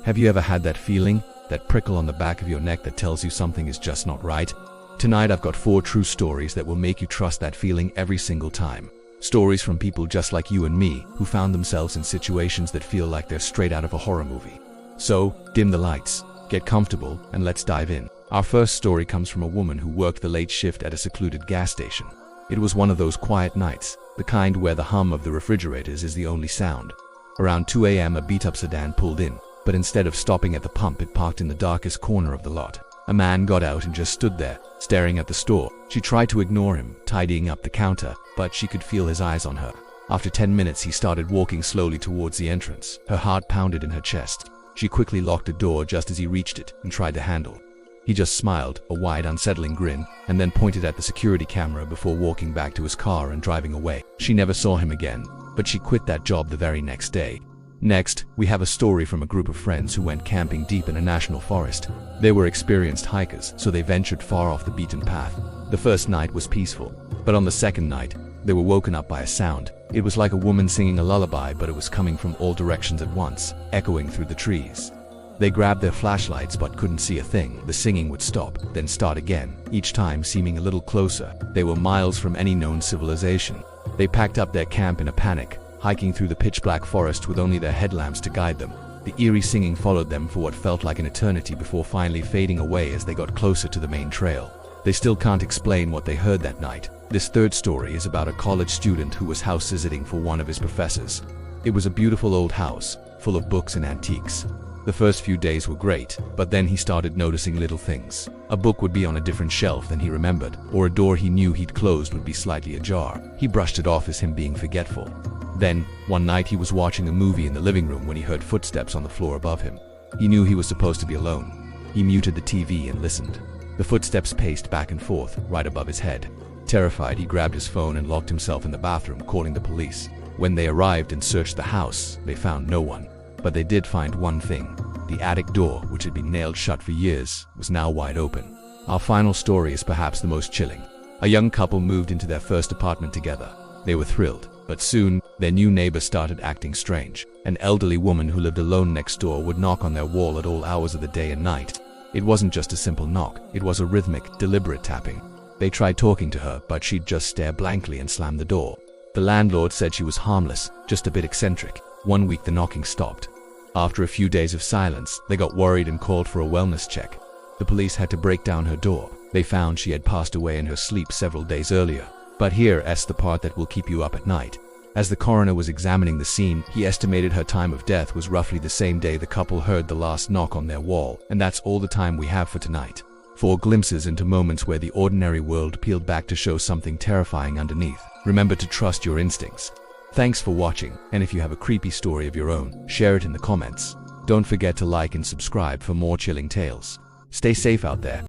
Have you ever had that feeling, that prickle on the back of your neck that tells you something is just not right? Tonight I've got 4 true stories that will make you trust that feeling every single time. Stories from people just like you and me, who found themselves in situations that feel like they're straight out of a horror movie. So, dim the lights, get comfortable, and let's dive in. Our first story comes from a woman who worked the late shift at a secluded gas station. It was one of those quiet nights, the kind where the hum of the refrigerators is the only sound. Around 2 a.m. a beat-up sedan pulled in, but instead of stopping at the pump it parked in the darkest corner of the lot. A man got out and just stood there, staring at the store. She tried to ignore him, tidying up the counter, but she could feel his eyes on her. After 10 minutes he started walking slowly towards the entrance. Her heart pounded in her chest. She quickly locked the door just as he reached it and tried the handle. He just smiled, a wide, unsettling grin, and then pointed at the security camera before walking back to his car and driving away. She never saw him again, but she quit that job the very next day. Next, we have a story from a group of friends who went camping deep in a national forest. They were experienced hikers, so they ventured far off the beaten path. The first night was peaceful, but on the second night, they were woken up by a sound. It was like a woman singing a lullaby, but it was coming from all directions at once, echoing through the trees. They grabbed their flashlights but couldn't see a thing. The singing would stop, then start again, each time seeming a little closer. They were miles from any known civilization. They packed up their camp in a panic, hiking through the pitch-black forest with only their headlamps to guide them. The eerie singing followed them for what felt like an eternity before finally fading away as they got closer to the main trail. They still can't explain what they heard that night. This third story is about a college student who was house visiting for one of his professors. It was a beautiful old house, full of books and antiques. The first few days were great, but then he started noticing little things. A book would be on a different shelf than he remembered, or a door he knew he'd closed would be slightly ajar. He brushed it off as him being forgetful. Then, one night he was watching a movie in the living room when he heard footsteps on the floor above him. He knew he was supposed to be alone. He muted the TV and listened. The footsteps paced back and forth, right above his head. Terrified, he grabbed his phone and locked himself in the bathroom, calling the police. When they arrived and searched the house, they found no one. But they did find one thing. The attic door, which had been nailed shut for years, was now wide open. Our final story is perhaps the most chilling. A young couple moved into their first apartment together. They were thrilled, but soon, their new neighbor started acting strange. An elderly woman who lived alone next door would knock on their wall at all hours of the day and night. It wasn't just a simple knock, it was a rhythmic, deliberate tapping. They tried talking to her, but she'd just stare blankly and slam the door. The landlord said she was harmless, just a bit eccentric. One week the knocking stopped. After a few days of silence, they got worried and called for a wellness check. The police had to break down her door. They found she had passed away in her sleep several days earlier. But here's the part that will keep you up at night. As the coroner was examining the scene, he estimated her time of death was roughly the same day the couple heard the last knock on their wall. And that's all the time we have for tonight. 4 glimpses into moments where the ordinary world peeled back to show something terrifying underneath. Remember to trust your instincts. Thanks for watching, and if you have a creepy story of your own, share it in the comments. Don't forget to like and subscribe for more chilling tales. Stay safe out there.